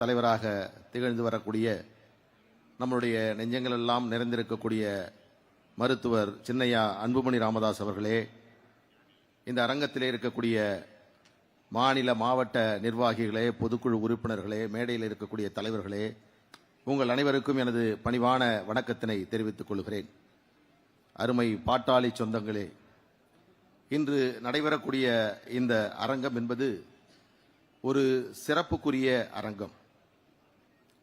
தலைவராக திகழ்ந்து வரக்கூடிய நம்முடைய நெஞ்சங்கள் எல்லாம் நிறைந்திருக்கக்கூடிய மருத்துவர் சின்னையா அன்புமணி ராமதாஸ் அவர்களே, இந்த அரங்கத்திலே இருக்கக்கூடிய மாநில மாவட்ட நிர்வாகிகளே, பொதுக்குழு உறுப்பினர்களே, மேடையில் இருக்கக்கூடிய தலைவர்களே, உங்கள் அனைவருக்கும் எனது பணிவான வணக்கத்தினை தெரிவித்துக் கொள்கிறேன். அருமை பாட்டாளி சொந்தங்களே, இன்று நடைபெறக்கூடிய இந்த அரங்கம் என்பது ஒரு சிறப்புக்குரிய அரங்கம்.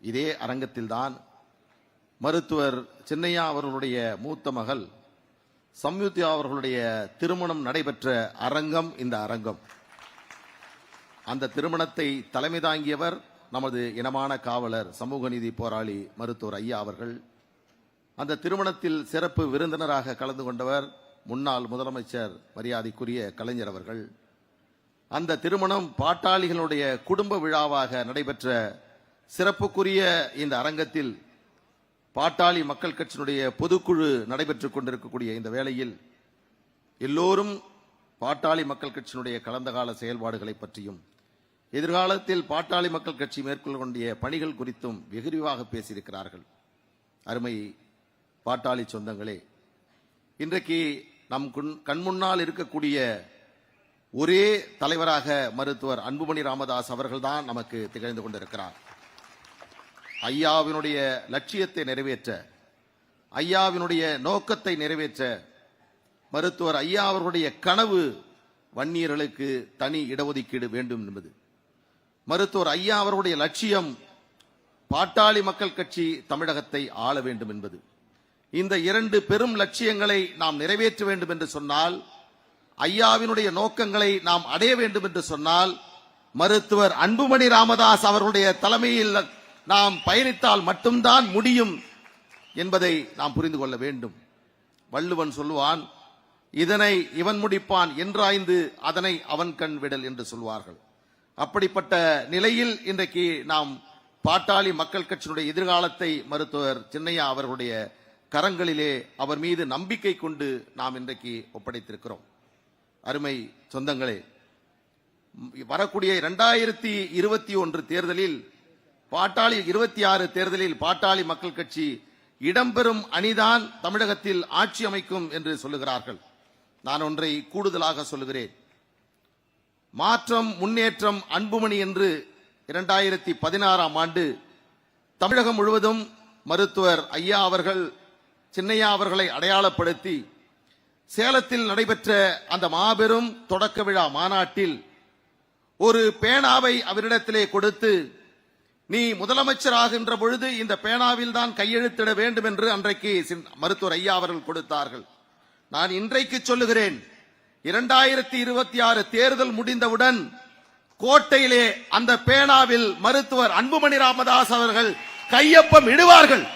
இதே அரங்கத்தில்தான் மருத்துவர் சின்னையா அவர்களுடைய மூத்த மகள் சம்யுக்தா அவர்களுடைய திருமணம் நடைபெற்ற அரங்கம் இந்த அரங்கம். அந்த திருமணத்தை தலைமை தாங்கியவர் நமது இனமான காவலர், சமூக நீதி போராளி மருத்துவர் ஐயா அவர்கள். அந்த திருமணத்தில் சிறப்பு விருந்தினராக கலந்து கொண்டவர் முன்னாள் முதலமைச்சர் மரியாதைக்குரிய கலைஞர் அவர்கள். அந்த திருமணம் பாட்டாளிகளுடைய குடும்ப விழாவாக நடைபெற்ற சிறப்புக்குரிய இந்த அரங்கத்தில் பாட்டாளி மக்கள் கட்சியினுடைய பொதுக்குழு நடைபெற்றுக் கொண்டிருக்கக்கூடிய இந்த வேளையில் எல்லோரும் பாட்டாளி மக்கள் கட்சியினுடைய கடந்த கால செயல்பாடுகளை பற்றியும் எதிர்காலத்தில் பாட்டாளி மக்கள் கட்சி மேற்கொள்ளக்கூடிய பணிகள் குறித்தும் விரிவாக பேசியிருக்கிறார்கள். அருமை பாட்டாளி சொந்தங்களே, இன்றைக்கு நம் கண்முன்னால் இருக்கக்கூடிய ஒரே தலைவராக மருத்துவர் அன்புமணி ராமதாஸ் அவர்கள்தான் நமக்கு திகழ்ந்து கொண்டிருக்கிறார். ஐயாவினுடைய லட்சியத்தை நிறைவேற்ற, ஐயாவினுடைய நோக்கத்தை நிறைவேற்ற மருத்துவர் ஐயா அவர்களுடைய கனவு வன்னியர்களுக்கு தனி இடஒதுக்கீடு வேண்டும் என்பது. மருத்துவர் ஐயா அவர்களுடைய லட்சியம் பாட்டாளி மக்கள் கட்சி தமிழகத்தை ஆள வேண்டும் என்பது. இந்த இரண்டு பெரும் லட்சியங்களை நாம் நிறைவேற்ற வேண்டும் என்று சொன்னால், ஐயாவினுடைய நோக்கங்களை நாம் அடைய வேண்டும் என்று சொன்னால், மருத்துவர் அன்புமணி ராமதாஸ் அவர்களுடைய தலைமையில் நாம் பயணித்தால் மட்டும்தான் முடியும் என்பதை நாம் புரிந்து கொள்ள வேண்டும். வள்ளுவன் சொல்லுவான், இதனை இவன் முடிப்பான் என்றாய்ந்து அதனை அவன் கண் விடல் என்று சொல்வார்கள். அப்படிப்பட்ட நிலையில் இன்றைக்கு நாம் பாட்டாளி மக்கள் கட்சியினுடைய எதிர்காலத்தை மருத்துவர் சின்னையா அவர்களுடைய கரங்களிலே, அவர் மீது நம்பிக்கை கொண்டு நாம் இன்றைக்கு ஒப்படைத்திருக்கிறோம். அருமை சொந்தங்களே, வரக்கூடிய 2021 தேர்தலில் பாட்டாளி 26 தேர்தலில் பாட்டாளி மக்கள் கட்சி இடம்பெறும் அணிதான் தமிழகத்தில் ஆட்சி அமைக்கும் என்று சொல்லுகிறார்கள். நான் ஒன்றை கூடுதலாக சொல்லுகிறேன். மாற்றம், முன்னேற்றம், அன்புமணி என்று 2016ஆம் ஆண்டு தமிழகம் முழுவதும் மருத்துவர் ஐயா அவர்கள் சின்னையா அவர்களை அடையாளப்படுத்தி சேலத்தில் நடைபெற்ற அந்த மாபெரும் தொடக்க விழா மாநாட்டில் ஒரு பேனாவை அவரிடத்திலே கொடுத்து, நீ முதலமைச்சராகின்ற பொழுது இந்த பேனாவில் தான் கையெழுத்திட வேண்டும் என்று அன்றைக்கு மருத்துவர் ஐயா அவர்கள் கொடுத்தார்கள். நான் இன்றைக்கு சொல்லுகிறேன், 2026 தேர்தல் முடிந்தவுடன் கோட்டையிலே அந்த பேனாவில் மருத்துவர் அன்புமணி ராமதாஸ் அவர்கள் கையொப்பம் இடுவார்கள்.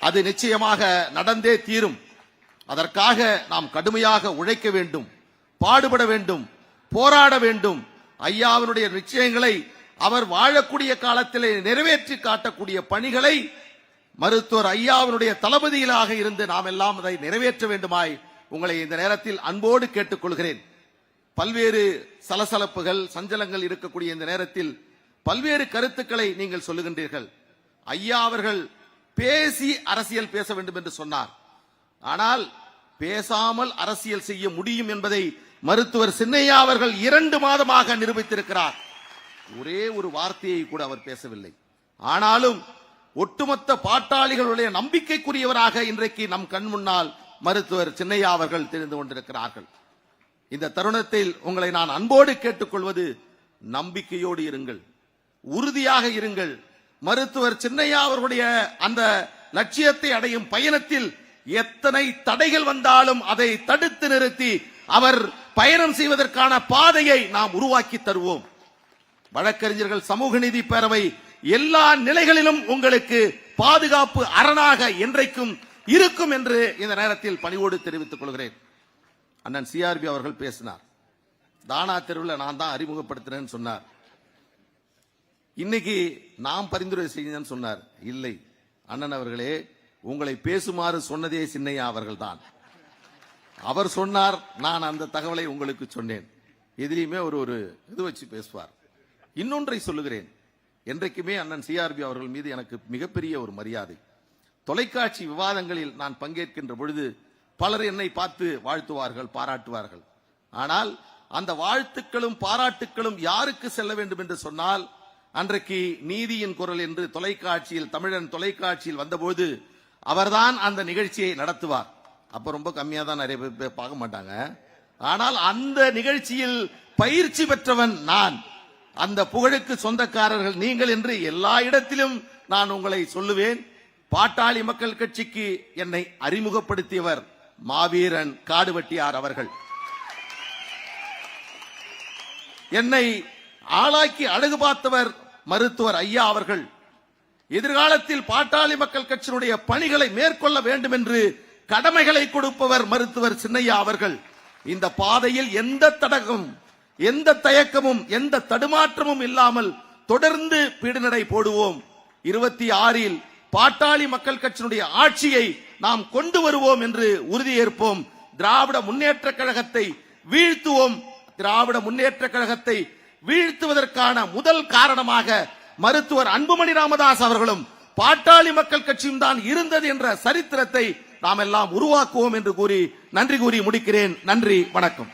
அது நிச்சயமாக நடந்தே தீரும். அதற்காக நாம் கடுமையாக உழைக்க வேண்டும், பாடுபட வேண்டும், போராட வேண்டும். ஐயாவினுடைய நிச்சயங்களை அவர் வாழக்கூடிய காலத்திலே நிறைவேற்றி காட்டக்கூடிய பணிகளை மருத்துவர் ஐயாவினுடைய தளபதிகளாக இருந்து நாம் எல்லாம் அதை நிறைவேற்ற வேண்டுமாய் உங்களை இந்த நேரத்தில் அன்போடு கேட்டுக்கொள்கிறேன். பல்வேறு சலசலப்புகள், சஞ்சலங்கள் இருக்கக்கூடிய இந்த நேரத்தில் பல்வேறு கருத்துக்களை நீங்கள் சொல்லுகின்றீர்கள். ஐயா அவர்கள் பேசி அரசியல் பேச வேண்டும் என்று சொன்னார். ஆனால் பேசாமல் அரசியல் செய்ய முடியும் என்பதை மருத்துவர் சின்னையா அவர்கள் 2 மாதமாக நிரூபித்திருக்கிறார். ஒரே ஒரு வார்த்தையை கூட அவர் பேசவில்லை. ஆனாலும் ஒட்டுமொத்த பாட்டாளிகளுடைய நம்பிக்கைக்குரியவராக இன்றைக்கு நம் கண் முன்னால் மருத்துவர் சின்னையா அவர்கள் தெரிந்து கொண்டிருக்கிறார்கள். இந்த தருணத்தில் உங்களை நான் அன்போடு கேட்டுக்கொள்வது, நம்பிக்கையோடு இருங்கள், உறுதியாக இருங்கள். மருத்துவர் சின்னையா அவர்களுடைய அந்த லட்சியத்தை அடையும் பயணத்தில் எத்தனை தடைகள் வந்தாலும் அதை தடுத்து நிறுத்தி அவர் பயணம் செய்வதற்கான பாதையை நாம் உருவாக்கி தருவோம். வழக்கறிஞர்கள் சமூக நீதி பேரவை எல்லா நிலைகளிலும் உங்களுக்கு பாதுகாப்பு அரணாக என்றைக்கும் இருக்கும் என்று இந்த நேரத்தில் பணிவோடு தெரிவித்துக் கொள்கிறேன். அண்ணன் சிஆர்பி அவர்கள் பேசினார். தானா தெருவில் நான் தான் அறிமுகப்படுத்தினேன்னு சொன்னார். இன்னைக்கு நாம் பரிந்துரை செய்யணும்னு சொன்னார். இல்லை அண்ணன் அவர்களே, உங்களை பேசுமாறு சொன்னதே சின்னையா அவர்கள் தான். அவர் சொன்னார், நான் அந்த தகவலை உங்களுக்கு சொன்னேன். எதிரியுமே ஒரு இது வச்சு பேசுவார். இன்னொன்றை சொல்லுகிறேன். என்றைக்குமே அண்ணன் சிஆர்பி அவர்கள் மீது எனக்கு மிகப்பெரிய ஒரு மரியாதை. தொலைக்காட்சி விவாதங்களில் நான் பங்கேற்கின்ற பொழுது பலர் என்னை பார்த்து வாழ்த்துவார்கள், பாராட்டுவார்கள். ஆனால் அந்த வாழ்த்துக்களும் பாராட்டுக்களும் யாருக்கு செல்ல வேண்டும் என்று சொன்னால், அன்றைக்கு நீதியின் குரல் என்று தொலைக்காட்சியில், தமிழன் தொலைக்காட்சியில் வந்தபோது அவர்தான் அந்த நிகழ்ச்சியை நடத்துவார். அப்ப ரொம்ப கம்மியா தான் நிறைய பேர் பார்க்க மாட்டாங்க. ஆனால் அந்த நிகழ்ச்சியில் பயிற்சி பெற்றவன் நான். அந்த புகழுக்கு சொந்தக்காரர்கள் நீங்கள் என்று எல்லா இடத்திலும் நான் உங்களை சொல்லுவேன். பாட்டாளி மக்கள் கட்சிக்கு என்னை அறிமுகப்படுத்தியவர் மாவீரன் காடுவெட்டியார் அவர்கள். என்னை ஆளாக்கி அழகு பார்த்தவர் மருத்துவர் ஐயா அவர்கள். எதிர்காலத்தில் பாட்டாளி மக்கள் கட்சியினுடைய பணிகளை மேற்கொள்ள வேண்டும் என்று கடமைகளை கொடுப்பவர் மருத்துவர் சின்னையா அவர்கள். இந்த பாதையில் எந்த தடகம், எந்த தயக்கமும், எந்த தடுமாற்றமும் இல்லாமல் தொடர்ந்து பீடுநடை போடுவோம். 26இல் பாட்டாளி மக்கள் கட்சியினுடைய ஆட்சியை நாம் கொண்டு வருவோம் என்று உறுதியேற்போம். திராவிட முன்னேற்ற கழகத்தை வீழ்த்துவோம். திராவிட முன்னேற்ற கழகத்தை வீழ்த்துவதற்கான முதல் காரணமாக மருத்துவர் அன்புமணி ராமதாஸ் அவர்களும் பாட்டாளி மக்கள் கட்சியும் தான் இருந்தது என்ற சரித்திரத்தை நாம் எல்லாம் உருவாக்குவோம் என்று கூறி நன்றி கூறி முடிக்கிறேன். நன்றி, வணக்கம்.